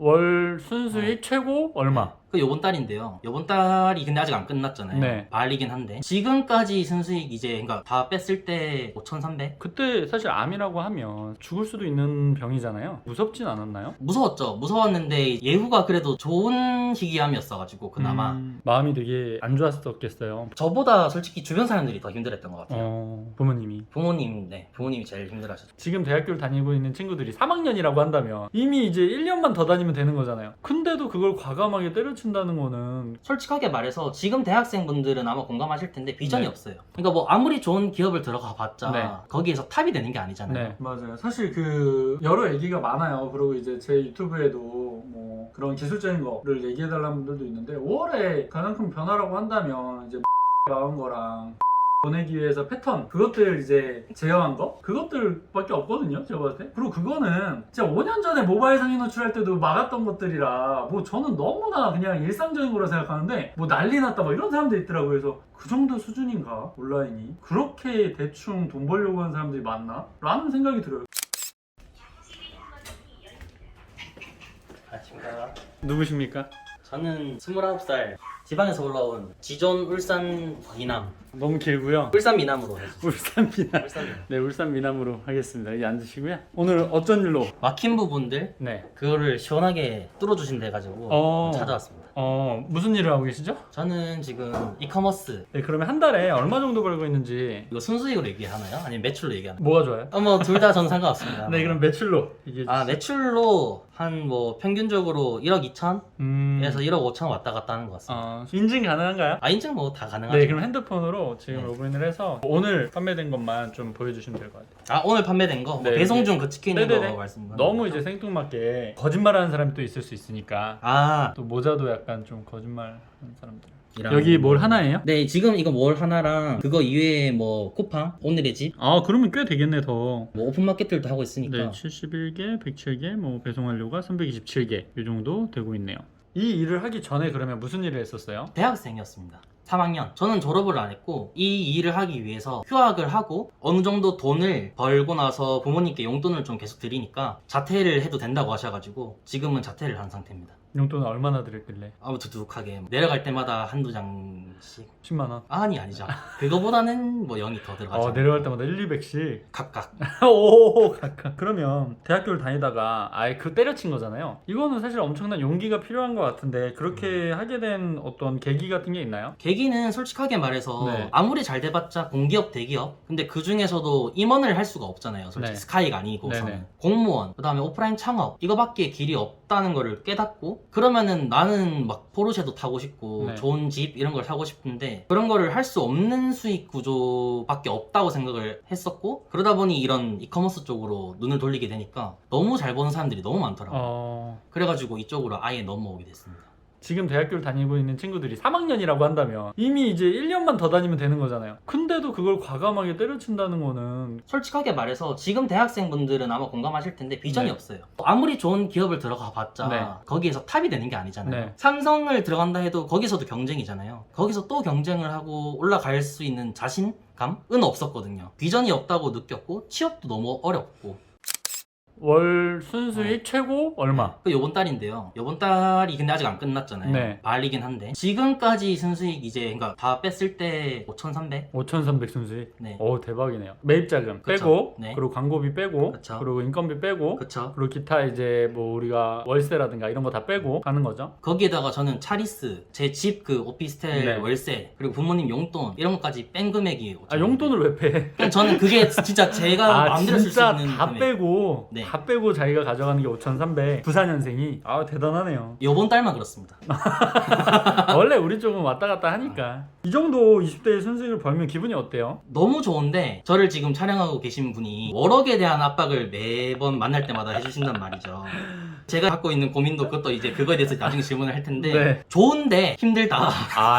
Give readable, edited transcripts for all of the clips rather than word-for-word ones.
월 순수익 최고 얼마? 그 요번 달인데요. 요번 달이 근데 아직 안 끝났잖아요. 네. 말이긴 한데 지금까지 순수익 이제 그러니까 다 뺐을 때 5,300? 그때 사실 암이라고 하면 죽을 수도 있는 병이잖아요. 무섭진 않았나요? 무서웠죠. 무서웠는데 예후가 그래도 좋은 희귀암이었어가지고 그나마 마음이 되게 안 좋았었겠어요. 저보다 솔직히 주변 사람들이 더 힘들었던 것 같아요. 부모님이. 부모님이 제일 힘들어하셨죠. 지금 대학교를 다니고 있는 친구들이 3학년이라고 한다면 이미 이제 1년만 더 다니면 되는 거잖아요. 근데도 그걸 과감하게 때려친다는 거는 솔직하게 말해서 지금 대학생분들은 아마 공감하실 텐데 비전이 네. 없어요. 그러니까 뭐 아무리 좋은 기업을 들어가 봤자 네. 거기에서 탑이 되는 게 아니잖아요. 네, 맞아요. 사실 그 여러 얘기가 많아요. 그리고 이제 제 유튜브에도 뭐 그런 기술적인 거를 얘기해달라는 분들도 있는데 5월에 가장 큰 변화라고 한다면 이제 나온 거랑 보내기 위해서 패턴 그것들 이제 제어한 거 그것들밖에 없거든요 제가 봤을 때. 그리고 그거는 진짜 5년 전에 모바일 상위 노출할 때도 막았던 것들이라 뭐 저는 너무나 그냥 일상적인 거라 생각하는데 뭐 난리 났다 뭐 이런 사람들 있더라고요. 그래서 그 정도 수준인가 온라인이 그렇게 대충 돈 벌려고 하는 사람들이 많나? 라는 생각이 들어요. 안녕하십니까. 누구십니까? 저는 29살 지방에서 올라온 지존 울산 미남 너무 길고요. 울산 미남으로 해주세요. 울산 미남. 울산 미남. 네, 울산 미남으로 하겠습니다. 여기 앉으시고요. 오늘 어쩐 일로? 막힌 부분들 네. 그거를 시원하게 뚫어주신다 해가지고 찾아왔습니다. 무슨 일을 하고 계시죠? 저는 지금 이커머스 네, 그러면 한 달에 얼마 정도 벌고 있는지 이거 순수익으로 얘기하나요? 아니면 매출로 얘기하나요? 뭐가 좋아요? 뭐 둘 다 저는 상관없습니다. 네, 그럼 매출로 얘기해 주세요. 매출로 한 뭐 평균적으로 1억 2천에서 1억 5천 왔다 갔다 하는 것 같습니다. 인증 가능한가요? 인증 뭐 다 가능하죠. 네, 그럼 핸드폰으로 지금 네. 로그인을 해서 오늘 판매된 것만 좀 보여주시면 될 것 같아요. 오늘 판매된 거? 네, 배송 네. 중 그 찍혀 있는 네네네. 거 말씀하는 너무 거죠? 이제 생뚱맞게 거짓말하는 사람이 또 있을 수 있으니까 또 모자도 약간 좀 거짓말하는 사람들. 여기 뭘 하나예요? 네, 지금 이거 뭘 하나랑 그거 이외에 뭐 쿠팡, 오늘의 집, 그러면 꽤 되겠네 더. 뭐 오픈마켓들도 하고 있으니까 네, 71개, 107개, 뭐 배송 완료가 327개 이 정도 되고 있네요. 이 일을 하기 전에 그러면 무슨 일을 했었어요? 대학생이었습니다. 3학년. 저는 졸업을 안 했고 이 일을 하기 위해서 휴학을 하고 어느 정도 돈을 벌고 나서 부모님께 용돈을 좀 계속 드리니까 자퇴를 해도 된다고 하셔가지고 지금은 자퇴를 한 상태입니다. 용돈은 얼마나 드렸길래? 두둑하게 내려갈 때마다 한두 장씩 10만 원. 아니죠. 그거보다는 뭐 0이 더 들어가죠. 내려갈 때마다 1, 200씩. 각각. 오, 각각. 그러면 대학교를 다니다가 아예 그 때려친 거잖아요. 이거는 사실 엄청난 용기가 필요한 것 같은데 그렇게 하게 된 어떤 계기 같은 게 있나요? 계기는 솔직하게 말해서 네. 아무리 잘 돼봤자 공기업 대기업 근데 그 중에서도 임원을 할 수가 없잖아요. 솔직히 네. 스카이가 아니고서는 네네. 공무원 그 다음에 오프라인 창업 이거밖에 길이 없다는 거를 깨닫고 그러면은 나는 막 포르쉐도 타고 싶고 네. 좋은 집 이런 걸 사고 싶은데 그런 거를 할 수 없는 수익 구조밖에 없다고 생각을 했었고 그러다 보니 이런 이커머스 쪽으로 눈을 돌리게 되니까 너무 잘 버는 사람들이 너무 많더라고요. 그래가지고 이쪽으로 아예 넘어오게 됐습니다. 지금 대학교를 다니고 있는 친구들이 3학년이라고 한다면 이미 이제 1년만 더 다니면 되는 거잖아요. 근데도 그걸 과감하게 때려친다는 거는 솔직하게 말해서 지금 대학생분들은 아마 공감하실 텐데 비전이 네. 없어요. 아무리 좋은 기업을 들어가 봤자 네. 거기에서 탑이 되는 게 아니잖아요. 네. 삼성을 들어간다 해도 거기서도 경쟁이잖아요. 거기서 또 경쟁을 하고 올라갈 수 있는 자신감은 없었거든요. 비전이 없다고 느꼈고 취업도 너무 어렵고 월 순수익 최고 얼마? 그 요번 달인데요. 요번 달이 근데 아직 안 끝났잖아요. 네. 말이긴 한데 지금까지 순수익 이제 그러니까 다 뺐을 때 5,300? 5,300 순수익? 네. 오, 대박이네요. 매입자금 그쵸. 빼고 네. 그리고 광고비 빼고 그쵸. 그리고 인건비 빼고 그쵸. 그리고 기타 이제 뭐 우리가 월세라든가 이런 거 다 빼고 가는 거죠. 거기에다가 저는 차리스, 제 집 그 오피스텔 네. 월세, 그리고 부모님 용돈 이런 것까지 뺀 금액이 5,000 용돈을 왜 빼? 그냥 저는 그게 진짜 제가 마음대로 쓸 수 진짜 있는 다 금액. 빼고 네. 다 빼고 자기가 가져가는 게 5,300. 부사년생이 대단하네요. 요번 달만 그렇습니다. 원래 우리 쪽은 왔다 갔다 하니까 이 정도 20대의 순수익을 벌면 기분이 어때요? 너무 좋은데 저를 지금 촬영하고 계신 분이 월억에 대한 압박을 매번 만날 때마다 해주신단 말이죠. 제가 갖고 있는 고민도 그것도 이제 그거에 대해서 나중에 질문을 할 텐데 네. 좋은데 힘들다.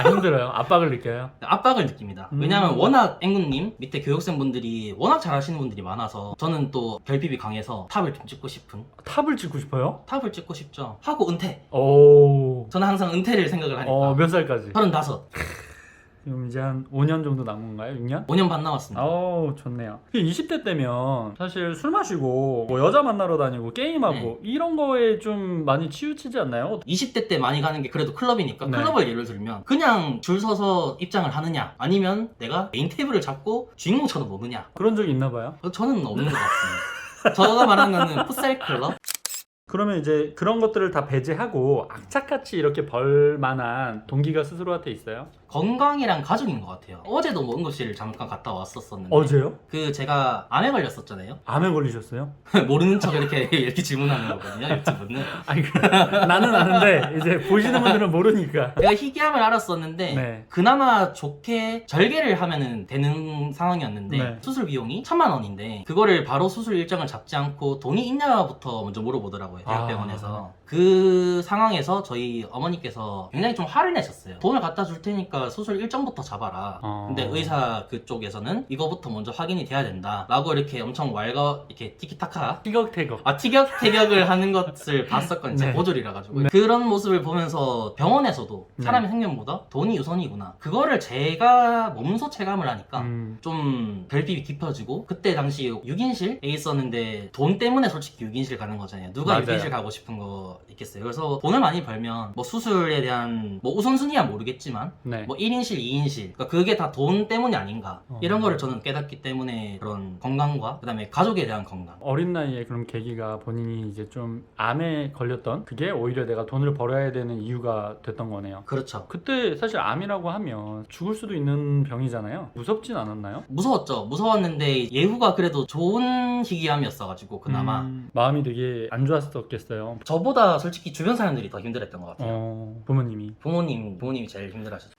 힘들어요. 압박을 느껴요. 압박을 느낍니다. 왜냐하면 워낙 앵구님 밑에 교육생분들이 워낙 잘하시는 분들이 많아서 저는 또 결핍이 강해서 탑을 좀 찍고 싶은 탑을 찍고 싶어요? 탑을 찍고 싶죠. 하고 은퇴. 오. 저는 항상 은퇴를 생각을 하니까 몇 살까지? 35. 지금 이제 한 5년 정도 남은 건가요? 6년? 5년 반 남았습니다. 아우 좋네요. 20대 때면 사실 술 마시고 뭐 여자 만나러 다니고 게임하고 이런 거에 좀 많이 치우치지 않나요? 20대 때 많이 가는 게 그래도 클럽이니까 네. 클럽을 예를 들면 그냥 줄 서서 입장을 하느냐 아니면 내가 메인 테이블을 잡고 주인공처럼 노느냐 그런 적이 있나 봐요. 저는 없는 것 같습니다. 저가 말하는 거는 풋살 클럽? 그러면 이제 그런 것들을 다 배제하고 악착같이 이렇게 벌 만한 동기가 스스로한테 있어요? 건강이랑 가족인 것 같아요. 어제도 뭐 응급실 잠깐 갔다 왔었었는데 어제요? 그 제가 암에 걸렸었잖아요. 암에 걸리셨어요? 모르는 척 이렇게 질문하는 거거든요, 유튜브는. 아니 나는 아는데 이제 보시는 분들은 모르니까. 제가 희귀암을 알았었는데 네. 그나마 좋게 절개를 하면 되는 상황이었는데 네. 수술 비용이 1,000만 원인데 그거를 바로 수술 일정을 잡지 않고 돈이 있냐부터 먼저 물어보더라고요, 대학병원에서. 그 상황에서 저희 어머니께서 굉장히 좀 화를 내셨어요. 돈을 갖다 줄 테니까 수술 일정부터 잡아라. 근데 의사 그쪽에서는 이거부터 먼저 확인이 돼야 된다 라고 이렇게 엄청 이렇게 티키타카 티격태격. 티격태격을 하는 것을 봤었거든요. 네. 제 보졸이라 가지고. 네. 그런 모습을 보면서 병원에서도 네. 사람의 생명보다 돈이 우선이구나. 그거를 제가 몸소 체감을 하니까 좀 결핍이 깊어지고, 그때 당시 6인실에 있었는데 돈 때문에 솔직히 6인실 가는 거잖아요. 누가 맞아요. 6인실 가고 싶은 거 있겠어요. 그래서 돈을 많이 벌면 뭐 수술에 대한 뭐 우선순위야 모르겠지만 네. 뭐 1인실, 2인실, 그러니까 그게 다 돈 때문이 아닌가, 이런 거를 저는 깨닫기 때문에 그런 건강과 그 다음에 가족에 대한 건강. 어린 나이에 그럼 계기가 본인이 이제 좀 암에 걸렸던 그게 오히려 내가 돈을 벌어야 되는 이유가 됐던 거네요. 그렇죠. 그때 사실 암이라고 하면 죽을 수도 있는 병이잖아요. 무섭진 않았나요? 무서웠죠. 무서웠는데 예후가 그래도 좋은 희귀암이었어가지고 그나마 마음이 되게 안 좋았었겠어요. 저보다 솔직히 주변 사람들이 더 힘들었던 것 같아요. 부모님이. 부모님이 제일 힘들어하셨죠.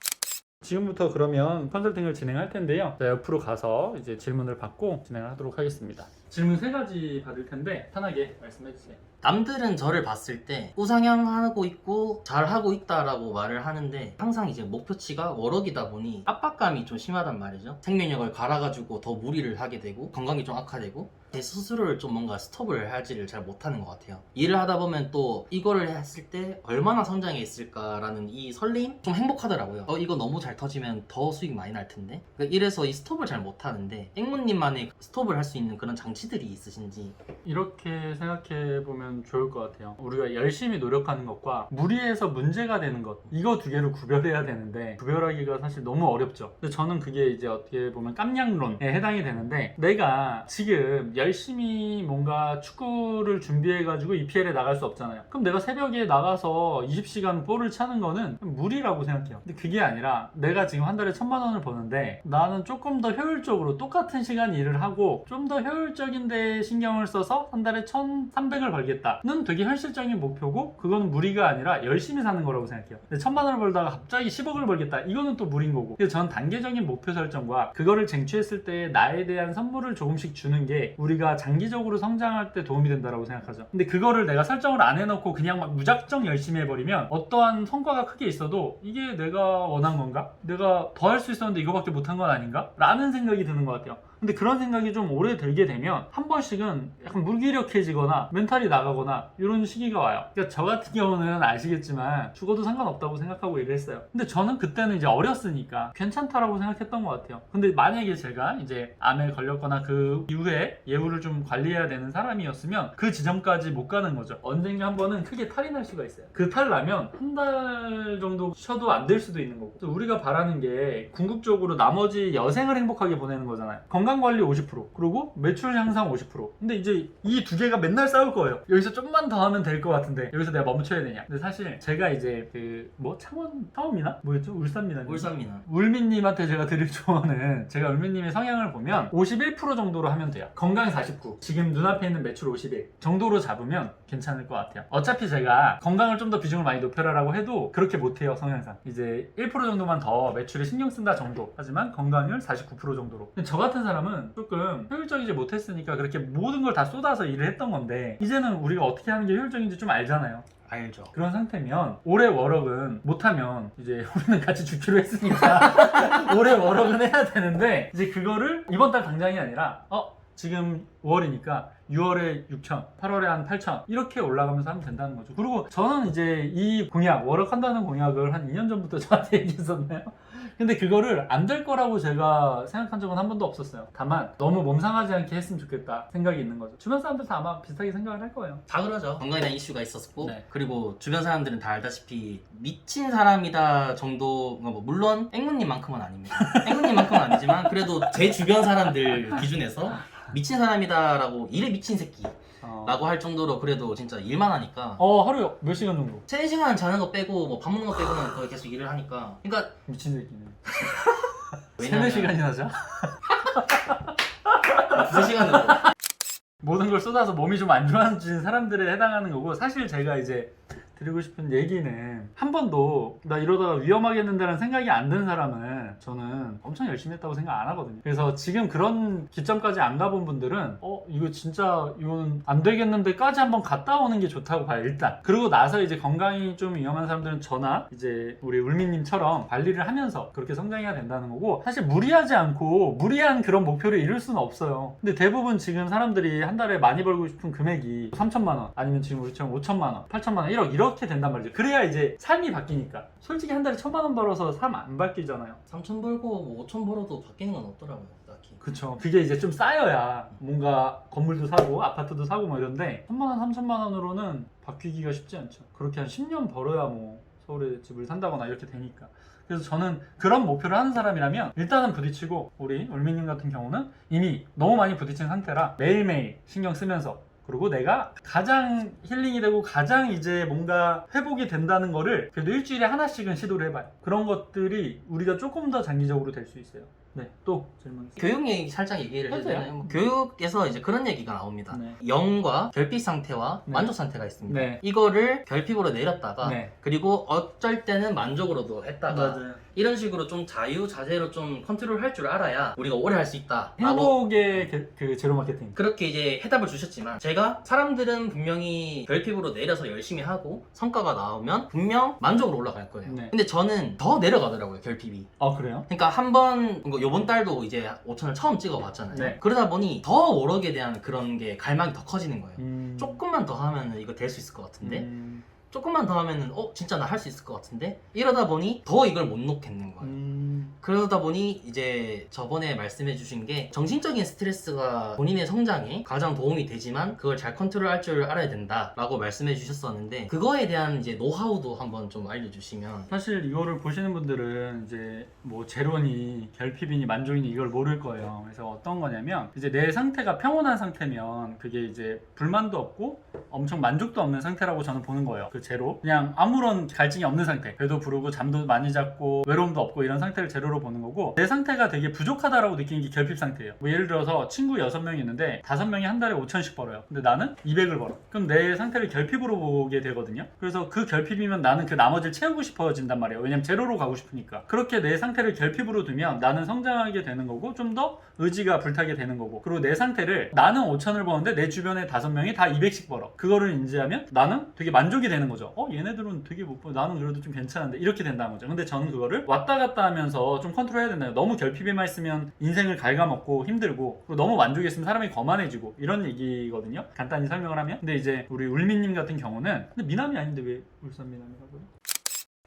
지금부터 그러면 컨설팅을 진행할 텐데요. 자, 옆으로 가서 이제 질문을 받고 진행을 하도록 하겠습니다. 질문 3가지 받을 텐데 편하게 말씀해 주세요. 남들은 저를 봤을 때 우상향하고 있고 잘하고 있다라고 말을 하는데 항상 이제 목표치가 워럭이다 보니 압박감이 좀 심하단 말이죠. 생명력을 갈아가지고 더 무리를 하게 되고 건강이 좀 악화되고 제 스스로를 좀 뭔가 스톱을 하지를 잘 못하는 것 같아요. 일을 하다 보면 또 이거를 했을 때 얼마나 성장해 있을까라는 이 설레임? 좀 행복하더라고요. 이거 너무 잘 터지면 더 수익 많이 날 텐데. 그러니까 이래서 이 스톱을 잘 못하는데 앵무님만의 스톱을 할 수 있는 그런 장치들이 있으신지. 이렇게 생각해 보면 좋을 것 같아요. 우리가 열심히 노력하는 것과 무리해서 문제가 되는 것, 이거 두 개를 구별해야 되는데 구별하기가 사실 너무 어렵죠. 근데 저는 그게 이제 어떻게 보면 깜냥론에 해당이 되는데, 내가 지금 열심히 뭔가 축구를 준비해가지고 EPL에 나갈 수 없잖아요. 그럼 내가 새벽에 나가서 20시간 볼을 차는 거는 무리라고 생각해요. 근데 그게 아니라 내가 지금 한 달에 1,000만 원을 버는데 나는 조금 더 효율적으로 똑같은 시간 일을 하고 좀 더 효율적인 데 신경을 써서 한 달에 1,300을 벌겠다는 되게 현실적인 목표고, 그건 무리가 아니라 열심히 사는 거라고 생각해요. 근데 1,000만 원을 벌다가 갑자기 10억을 벌겠다, 이거는 또 무리인 거고. 그래서 전 단계적인 목표 설정과 그거를 쟁취했을 때 나에 대한 선물을 조금씩 주는 게 우리가 장기적으로 성장할 때 도움이 된다고 생각하죠. 근데 그거를 내가 설정을 안 해놓고 그냥 막 무작정 열심히 해버리면 어떠한 성과가 크게 있어도 이게 내가 원한 건가? 내가 더 할 수 있었는데 이거밖에 못한 건 아닌가? 라는 생각이 드는 것 같아요. 근데 그런 생각이 좀 오래 들게 되면 한 번씩은 약간 무기력해지거나 멘탈이 나가거나 이런 시기가 와요. 그러니까 저 같은 경우는 아시겠지만 죽어도 상관없다고 생각하고 일을 했어요. 근데 저는 그때는 이제 어렸으니까 괜찮다라고 생각했던 것 같아요. 근데 만약에 제가 이제 암에 걸렸거나 그 이후에 예후를 좀 관리해야 되는 사람이었으면 그 지점까지 못 가는 거죠. 언젠가 한 번은 크게 탈이 날 수가 있어요. 그 탈 나면 한 달 정도 쉬어도 안 될 수도 있는 거고. 그래서 우리가 바라는 게 궁극적으로 나머지 여생을 행복하게 보내는 거잖아요. 건강관리 50%, 그리고 매출 향상 50%. 근데 이제 이 두 개가 맨날 싸울 거예요. 여기서 좀만 더 하면 될 것 같은데 여기서 내가 멈춰야 되냐. 근데 사실 제가 이제 창원미나? 뭐였죠? 울산미나? 울민님한테 제가 드릴 조언은, 제가 울민님의 성향을 보면 51% 정도로 하면 돼요. 건강 49, 지금 눈앞에 있는 매출 51 정도로 잡으면 괜찮을 것 같아요. 어차피 제가 건강을 좀 더 비중을 많이 높여라라고 해도 그렇게 못해요, 성향상. 이제 1% 정도만 더 매출에 신경 쓴다 정도. 하지만 건강률 49% 정도로. 근데 저 같은 사람은 조금 효율적이지 못했으니까 그렇게 모든 걸 다 쏟아서 일을 했던 건데, 이제는 우리가 어떻게 하는 게 효율적인지 좀 알잖아요. 알죠. 그런 상태면 올해 워럭은 못하면 이제 우리는 같이 죽기로 했으니까 올해 워럭은 해야 되는데, 이제 그거를 이번 달 당장이 아니라 지금 5월이니까 6월에 6천, 8월에 한 8천 이렇게 올라가면서 하면 된다는 거죠. 그리고 저는 이제 이 공약, 월업한다는 공약을 한 2년 전부터 저한테 얘기했었나요? 근데 그거를 안 될 거라고 제가 생각한 적은 한 번도 없었어요. 다만 너무 몸 상하지 않게 했으면 좋겠다 생각이 있는 거죠. 주변 사람들 다 아마 비슷하게 생각을 할 거예요. 다 그러죠. 건강에 대한 이슈가 있었고 네. 그리고 주변 사람들은 다 알다시피 미친 사람이다 정도 뭐 물론 앵무님만큼은 아닙니다. 앵무님만큼은 아니지만 그래도 제 주변 사람들 기준에서 미친 사람이다라고 일에 미친 새끼라고 할 정도로 그래도 진짜 일만 하니까 하루에 몇 시간 정도? 3시간 자는 거 빼고 뭐 밥 먹는 거 빼고는 거의 계속 일을 하니까 그러니까 미친 새끼네. 왜냐면 3-4시간이나 자? 2시간으로 모든 걸 쏟아서 몸이 좀 안 좋아진 사람들에 해당하는 거고, 사실 제가 이제 드리고 싶은 얘기는 한 번도 나 이러다가 위험하겠는데라는 생각이 안 든 사람은 저는 엄청 열심히 했다고 생각 안 하거든요. 그래서 지금 그런 기점까지 안 가본 분들은 이거 진짜 이건 안 되겠는데까지 한번 갔다 오는 게 좋다고 봐요, 일단. 그러고 나서 이제 건강이 좀 위험한 사람들은 저나 이제 우리 울미님처럼 관리를 하면서 그렇게 성장해야 된다는 거고, 사실 무리하지 않고 무리한 그런 목표를 이룰 수는 없어요. 근데 대부분 지금 사람들이 한 달에 많이 벌고 싶은 금액이 3천만 원 아니면 지금 우리처럼 5천만 원, 8천만 원, 1억 이렇게 된단 말이죠. 그래야 이제 삶이 바뀌니까. 솔직히 한 달에 1,000만 원 벌어서 삶 안 바뀌잖아요. 3천 벌고 뭐 5천 벌어도 바뀌는 건 없더라고요, 딱히. 그쵸. 그게 이제 좀 쌓여야 뭔가 건물도 사고 아파트도 사고 뭐 이런데 3만 원, 3천만 원으로는 바뀌기가 쉽지 않죠. 그렇게 한 10년 벌어야 뭐 서울에 집을 산다거나 이렇게 되니까. 그래서 저는 그런 목표를 하는 사람이라면 일단은 부딪히고, 우리 울미님 같은 경우는 이미 너무 많이 부딪힌 상태라 매일매일 신경 쓰면서, 그리고 내가 가장 힐링이 되고 가장 이제 뭔가 회복이 된다는 거를 그래도 일주일에 하나씩은 시도를 해봐요. 그런 것들이 우리가 조금 더 장기적으로 될 수 있어요. 네, 또 질문 있어요? 교육 얘기 살짝 얘기를 해도 해주세요. 되나요? 교육에서 이제 그런 얘기가 나옵니다. 네. 영과 결핍 상태와 네. 만족 상태가 있습니다. 네. 이거를 결핍으로 내렸다가 네. 그리고 어쩔 때는 만족으로도 했다가 맞아요. 이런 식으로 좀 자유자재로 좀 컨트롤 할 줄 알아야 우리가 오래 할 수 있다 라고 행복의 그 제로 마케팅. 그렇게 이제 해답을 주셨지만, 제가 사람들은 분명히 결핍으로 내려서 열심히 하고 성과가 나오면 분명 만족으로 올라갈 거예요. 네. 근데 저는 더 내려가더라고요, 결핍이. 그래요? 그러니까 한번 요번 달도 이제 5천을 처음 찍어봤잖아요. 네. 그러다 보니 더 오락에 대한 그런 게 갈망이 더 커지는 거예요. 조금만 더 하면 이거 될 수 있을 것 같은데 조금만 더 하면은 진짜 나 할 수 있을 것 같은데, 이러다 보니 더 이걸 못 놓겠는 거예요. 그러다 보니 이제 저번에 말씀해 주신 게 정신적인 스트레스가 본인의 성장에 가장 도움이 되지만 그걸 잘 컨트롤할 줄 알아야 된다 라고 말씀해 주셨었는데, 그거에 대한 이제 노하우도 한번 좀 알려주시면. 사실 이거를 보시는 분들은 이제 뭐 제로니 결핍이니 만족이니 이걸 모를 거예요. 그래서 어떤 거냐면, 이제 내 상태가 평온한 상태면 그게 이제 불만도 없고 엄청 만족도 없는 상태라고 저는 보는 거예요. 그 제로, 그냥 아무런 갈증이 없는 상태, 배도 부르고 잠도 많이 잤고 외로움도 없고 이런 상태를 제로로 보는 거고, 내 상태가 되게 부족하다라고 느끼는 게 결핍 상태예요. 뭐 예를 들어서 친구 6명이 있는데 5명이 한 달에 5천씩 벌어요. 근데 나는 200을 벌어. 그럼 내 상태를 결핍으로 보게 되거든요. 그래서 그 결핍이면 나는 그 나머지를 채우고 싶어진단 말이에요. 왜냐면 제로로 가고 싶으니까. 그렇게 내 상태를 결핍으로 두면 나는 성장하게 되는 거고 좀 더 의지가 불타게 되는 거고, 그리고 내 상태를 나는 5천을 버는데 내 주변에 5명이 다 200씩 벌어. 그거를 인지하면 나는 되게 만족이 되는 거죠. 얘네들은 되게 못 벌어. 나는 그래도 좀 괜찮은데, 이렇게 된다는 거죠. 근데 저는 그거를 왔다 갔다 하면서 좀 컨트롤 해야 된다. 너무 결핍에만 있으면 인생을 갉아먹고 힘들고, 그리고 너무 만족했으면 사람이 거만해지고, 이런 얘기거든요. 간단히 설명을 하면. 근데 이제 우리 울미님 같은 경우는, 근데 미남이 아닌데 왜 울산 미남이라고요?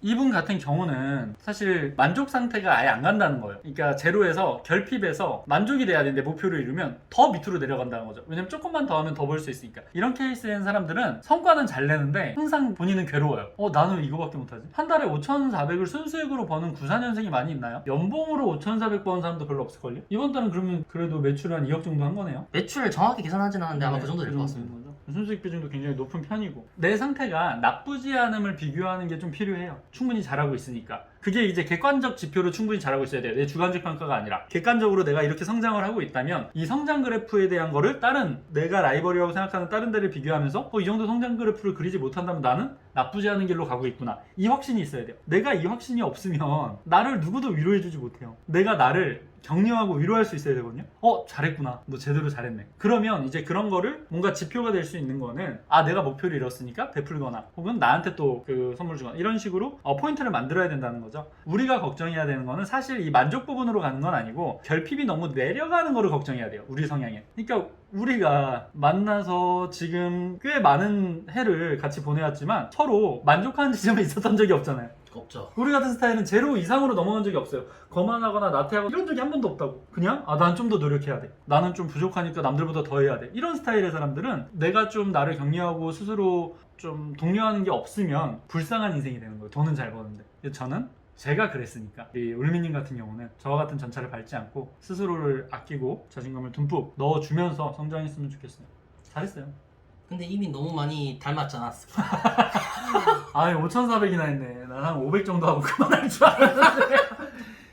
이분 같은 경우는 사실 만족 상태가 아예 안 간다는 거예요. 그러니까 제로에서 결핍에서 만족이 돼야 되는데 목표를 이루면 더 밑으로 내려간다는 거죠. 왜냐면 조금만 더 하면 더 벌 수 있으니까. 이런 케이스인 사람들은 성과는 잘 내는데 항상 본인은 괴로워요. 나는 이거밖에 못하지. 한 달에 5,400을 순수익으로 버는 94년생이 많이 있나요? 연봉으로 5,400 버는 사람도 별로 없을걸요? 이번 달은 그러면 그래도 매출 한 2억 정도 한 거네요. 매출 정확히 계산하진 않았는데 아마 네, 그 정도 될 것 같습니다. 순수익 비중도 굉장히 높은 편이고, 내 상태가 나쁘지 않음을 비교하는 게 좀 필요해요. 충분히 잘하고 있으니까. 그게 이제 객관적 지표로 충분히 잘하고 있어야 돼요. 내 주관적 평가가 아니라 객관적으로 내가 이렇게 성장을 하고 있다면 이 성장 그래프에 대한 거를 다른 내가 라이벌이라고 생각하는 다른 데를 비교하면서 이 정도 성장 그래프를 그리지 못한다면 나는 나쁘지 않은 길로 가고 있구나, 이 확신이 있어야 돼요. 내가 이 확신이 없으면 나를 누구도 위로해주지 못해요. 내가 나를 격려하고 위로할 수 있어야 되거든요. 잘했구나, 너 제대로 잘했네. 그러면 이제 그런 거를 뭔가 지표가 될 수 있는 거는, 내가 목표를 이뤘으니까 베풀거나 혹은 나한테 또 그 선물 주거나 이런 식으로 포인트를 만들어야 된다는 거죠. 우리가 걱정해야 되는 거는 사실 이 만족 부분으로 가는 건 아니고 결핍이 너무 내려가는 거를 걱정해야 돼요, 우리 성향에. 그러니까 우리가 만나서 지금 꽤 많은 해를 같이 보내왔지만 서로 만족하는 지점이 있었던 적이 없잖아요. 없죠. 우리 같은 스타일은 제로 이상으로 넘어간 적이 없어요. 거만하거나 나태하거나 이런 적이 한 번도 없다고. 그냥 난 좀 더 노력해야 돼. 나는 좀 부족하니까 남들보다 더 해야 돼. 이런 스타일의 사람들은 내가 좀 나를 격려하고 스스로 좀 독려하는 게 없으면 불쌍한 인생이 되는 거예요. 돈은 잘 버는데. 저는 제가 그랬으니까 우리 울미님 같은 경우는 저와 같은 전차를 밟지 않고 스스로를 아끼고 자신감을 듬뿍 넣어주면서 성장했으면 좋겠어요. 잘했어요. 근데 이미 너무 많이 닮았지 않았을까? 아니 5,400이나 했네. 난 한 500 정도 하고 그만할 줄 알았는데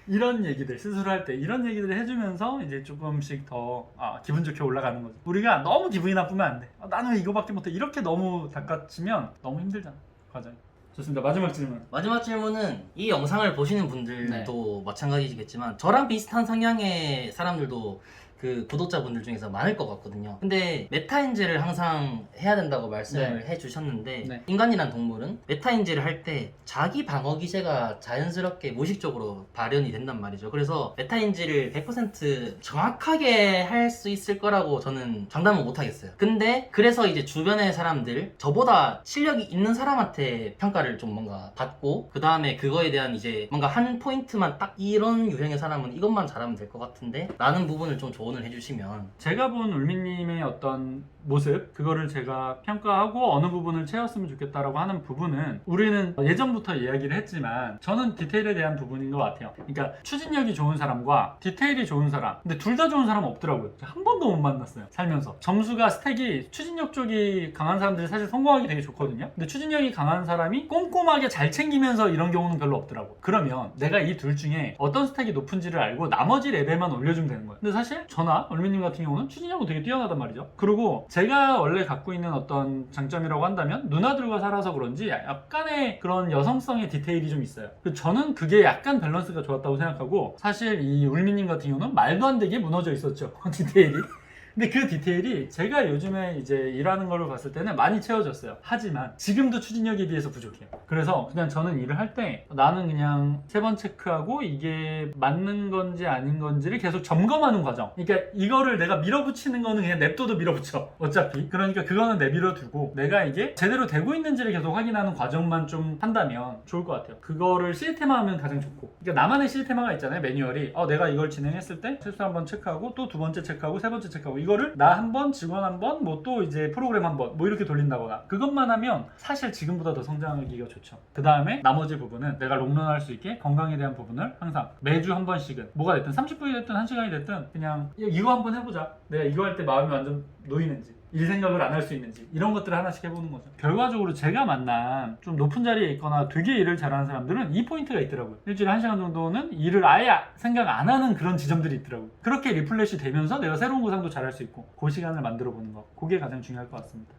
이런 얘기들 스스로 할 때 이런 얘기들을 해주면서 이제 조금씩 더 기분 좋게 올라가는 거죠. 우리가 너무 기분이 나쁘면 안 돼. 나는 왜 이거밖에 못해. 이렇게 너무 닦아치면 너무 힘들잖아 과정이. 좋습니다. 마지막 질문. 마지막 질문은 이 영상을 보시는 분들도 마찬가지겠지만 저랑 비슷한 성향의 사람들도 그 구독자분들 중에서 많을 것 같거든요. 근데 메타인지를 항상 해야 된다고 말씀을 해주셨는데 인간이란 동물은 메타인지를 할 때 자기 방어 기제가 자연스럽게 무의식적으로 발현이 된단 말이죠. 그래서 메타인지를 100% 정확하게 할 수 있을 거라고 저는 장담은 못 하겠어요. 근데 그래서 이제 주변의 사람들 저보다 실력이 있는 사람한테 평가를 좀 뭔가 받고 그 다음에 그거에 대한 이제 뭔가 한 포인트만 딱 이런 유형의 사람은 이것만 잘하면 될 것 같은데 라는 부분을 좀 조언을 해주시면. 제가 본 울미님의 어떤 모습 그거를 제가 평가하고 어느 부분을 채웠으면 좋겠다라고 하는 부분은 우리는 예전부터 이야기를 했지만 저는 디테일에 대한 부분인 것 같아요. 그러니까 추진력이 좋은 사람과 디테일이 좋은 사람, 근데 둘 다 좋은 사람은 없더라고요. 한 번도 못 만났어요 살면서. 점수가 스택이 추진력 쪽이 강한 사람들이 사실 성공하기 되게 좋거든요. 근데 추진력이 강한 사람이 꼼꼼하게 잘 챙기면서 이런 경우는 별로 없더라고. 그러면 내가 이 둘 중에 어떤 스택이 높은지를 알고 나머지 레벨만 올려주면 되는 거예요. 근데 사실 저나 얼미님 같은 경우는 추진력은 되게 뛰어나단 말이죠. 그리고 제가 원래 갖고 있는 어떤 장점이라고 한다면 누나들과 살아서 그런지 약간의 그런 여성성의 디테일이 좀 있어요. 저는 그게 약간 밸런스가 좋았다고 생각하고 사실 이 울미님 같은 경우는 말도 안 되게 무너져 있었죠. 디테일이. 근데 그 디테일이 제가 요즘에 이제 일하는 걸로 봤을 때는 많이 채워졌어요. 하지만 지금도 추진력에 비해서 부족해요. 그래서 그냥 저는 일을 할 때 나는 그냥 세 번 체크하고 이게 맞는 건지 아닌 건지를 계속 점검하는 과정. 그러니까 이거를 내가 밀어붙이는 거는 그냥 냅둬도 밀어붙여. 어차피. 그러니까 그거는 내밀어두고 내가 이게 제대로 되고 있는지를 계속 확인하는 과정만 좀 한다면 좋을 것 같아요. 그거를 시스템화하면 가장 좋고. 그러니까 나만의 시스템화가 있잖아요. 매뉴얼이. 내가 이걸 진행했을 때 실수 한번 체크하고 또 두 번째 체크하고 세 번째 체크하고 이거를 나 한 번, 직원 한 번, 뭐 또 이제 프로그램 한 번, 뭐 이렇게 돌린다거나 그것만 하면 사실 지금보다 더 성장하기가 좋죠. 그 다음에 나머지 부분은 내가 롱런할 수 있게 건강에 대한 부분을 항상 매주 한 번씩은 뭐가 됐든 30분이 됐든 1시간이 됐든 그냥 이거 한번 해보자. 내가 이거 할 때 마음이 완전 놓이는지 일 생각을 안 할 수 있는지 이런 것들을 하나씩 해보는 거죠. 결과적으로 제가 만난 좀 높은 자리에 있거나 되게 일을 잘하는 사람들은 이 포인트가 있더라고요. 일주일에 1시간 정도는 일을 아예 생각 안 하는 그런 지점들이 있더라고요. 그렇게 리플레시 되면서 내가 새로운 구상도 잘할 수 있고 그 시간을 만들어 보는 거 그게 가장 중요할 것 같습니다.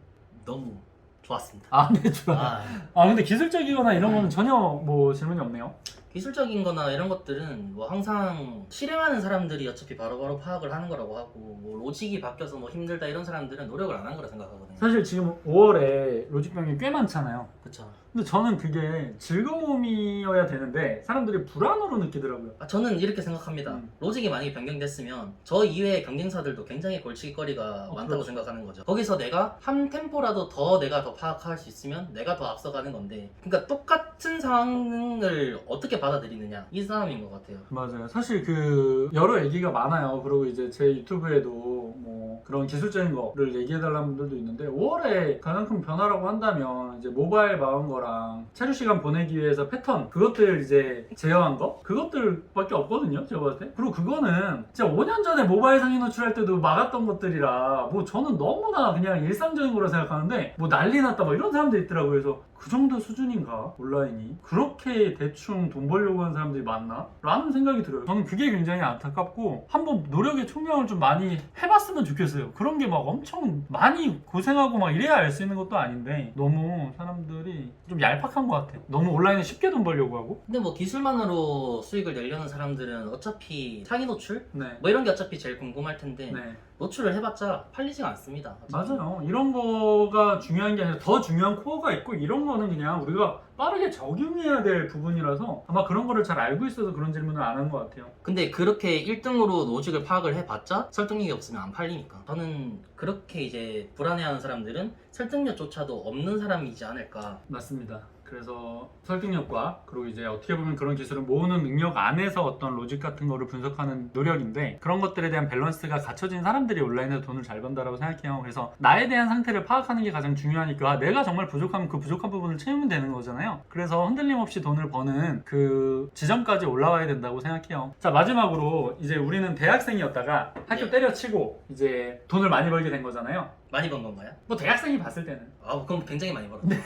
너무 좋았습니다. 네, 좋아. 근데 기술적이거나 이런 거는 전혀 뭐 질문이 없네요. 기술적인 거나 이런 것들은 뭐 항상 실행하는 사람들이 어차피 바로바로 파악을 하는 거라고 하고 뭐 로직이 바뀌어서 뭐 힘들다 이런 사람들은 노력을 안 한 거라 생각하거든요. 사실 지금 5월에 로직 병이 꽤 많잖아요. 그쵸. 근데 저는 그게 즐거움이어야 되는데 사람들이 불안으로 느끼더라고요. 저는 이렇게 생각합니다. 로직이 만약에 변경됐으면 저 이외의 경쟁사들도 굉장히 골칫거리가 많다고 그렇죠. 생각하는 거죠. 거기서 내가 한 템포라도 내가 더 파악할 수 있으면 내가 더 앞서가는 건데, 그러니까 똑같은 상황을 어떻게 받아들이느냐 이 싸움인 것 같아요. 맞아요. 사실 그 여러 얘기가 많아요. 그리고 이제 제 유튜브에도 뭐 그런 기술적인 거를 얘기해달라는 분들도 있는데 5월에 가장 큰 변화라고 한다면 이제 모바일 마운 거랑 체류 시간 보내기 위해서 패턴 그것들 이제 제어한 거 그것들밖에 없거든요. 제가 봤을 때. 그리고 그거는 진짜 5년 전에 모바일 상위 노출할 때도 막았던 것들이라 뭐 저는 너무나 그냥 일상적인 거라 생각하는데 뭐 난리 났다 뭐 이런 사람들 있더라고요. 그래서 그 정도 수준인가 온라인이 그렇게 대충 돈 벌려고 하는 사람들이 많나? 라는 생각이 들어요. 저는 그게 굉장히 안타깝고 한번 노력의 총량을 좀 많이 해봤으면 좋겠어요. 그런 게 막 엄청 많이 고생하고 막 이래야 알 수 있는 것도 아닌데 너무 사람들이 좀 얄팍한 것 같아. 너무 온라인에 쉽게 돈 벌려고 하고. 근데 뭐 기술만으로 수익을 내려는 사람들은 어차피 상위 노출? 네. 뭐 이런 게 어차피 제일 궁금할 텐데 네. 노출을 해봤자 팔리지가 않습니다. 맞아요. 이런 거가 중요한 게 아니라 더 중요한 코어가 있고 이런 거는 그냥 우리가 빠르게 적용해야 될 부분이라서 아마 그런 거를 잘 알고 있어서 그런 질문을 안 한 것 같아요. 근데 그렇게 1등으로 로직을 파악을 해봤자 설득력이 없으면 안 팔리니까 저는 그렇게 이제 불안해하는 사람들은 설득력조차도 없는 사람이지 않을까. 맞습니다. 그래서 설득력과 그리고 이제 어떻게 보면 그런 기술을 모으는 능력 안에서 어떤 로직 같은 거를 분석하는 노력인데 그런 것들에 대한 밸런스가 갖춰진 사람들이 온라인에서 돈을 잘 번다라고 생각해요. 그래서 나에 대한 상태를 파악하는 게 가장 중요하니까 내가 정말 부족하면 그 부족한 부분을 채우면 되는 거잖아요. 그래서 흔들림 없이 돈을 버는 그 지점까지 올라와야 된다고 생각해요. 자, 마지막으로 이제 우리는 대학생이었다가 학교 네. 때려치고 이제 돈을 많이 벌게 된 거잖아요. 많이 번 건가요? 뭐 대학생이 봤을 때는 아 그럼 굉장히 많이 벌었네.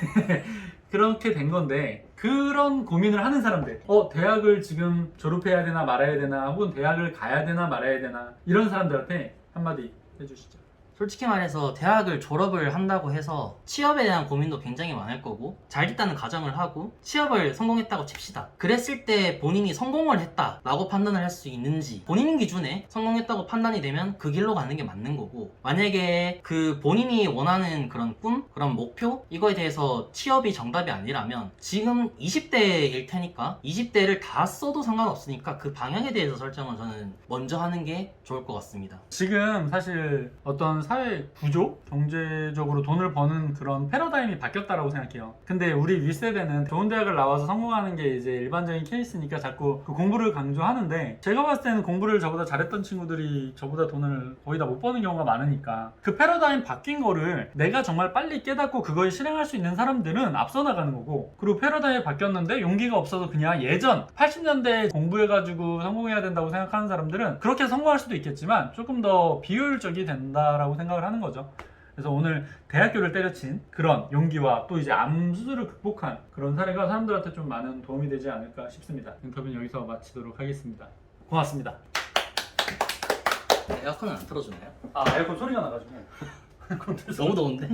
그렇게 된 건데 그런 고민을 하는 사람들 대학을 지금 졸업해야 되나 말아야 되나 혹은 대학을 가야 되나 말아야 되나 이런 사람들한테 한마디 해주시죠. 솔직히 말해서 대학을 졸업을 한다고 해서 취업에 대한 고민도 굉장히 많을 거고 잘 됐다는 가정을 하고 취업을 성공했다고 칩시다. 그랬을 때 본인이 성공을 했다라고 판단을 할 수 있는지 본인 기준에 성공했다고 판단이 되면 그 길로 가는 게 맞는 거고 만약에 그 본인이 원하는 그런 꿈, 그런 목표 이거에 대해서 취업이 정답이 아니라면 지금 20대일 테니까 20대를 다 써도 상관없으니까 그 방향에 대해서 설정을 저는 먼저 하는 게 좋을 것 같습니다. 지금 사실 어떤 사회 구조, 경제적으로 돈을 버는 그런 패러다임이 바뀌었다라고 생각해요. 근데 우리 윗세대는 좋은 대학을 나와서 성공하는 게 이제 일반적인 케이스니까 자꾸 그 공부를 강조하는데 제가 봤을 때는 공부를 저보다 잘했던 친구들이 저보다 돈을 거의 다 못 버는 경우가 많으니까 그 패러다임 바뀐 거를 내가 정말 빨리 깨닫고 그걸 실행할 수 있는 사람들은 앞서 나가는 거고 그리고 패러다임이 바뀌었는데 용기가 없어서 그냥 예전 80년대에 공부해가지고 성공해야 된다고 생각하는 사람들은 그렇게 성공할 수도 있겠지만 조금 더 비효율적이 된다라고 생각을 하는 거죠. 그래서 오늘 대학교를 때려친 그런 용기와 또 이제 암수술을 극복한 그런 사례가 사람들한테 좀 많은 도움이 되지 않을까 싶습니다. 인터뷰는 여기서 마치도록 하겠습니다. 고맙습니다. 에어컨은 안 틀어주나요? 아, 에어컨 소리가 나가지고 너무 더운데?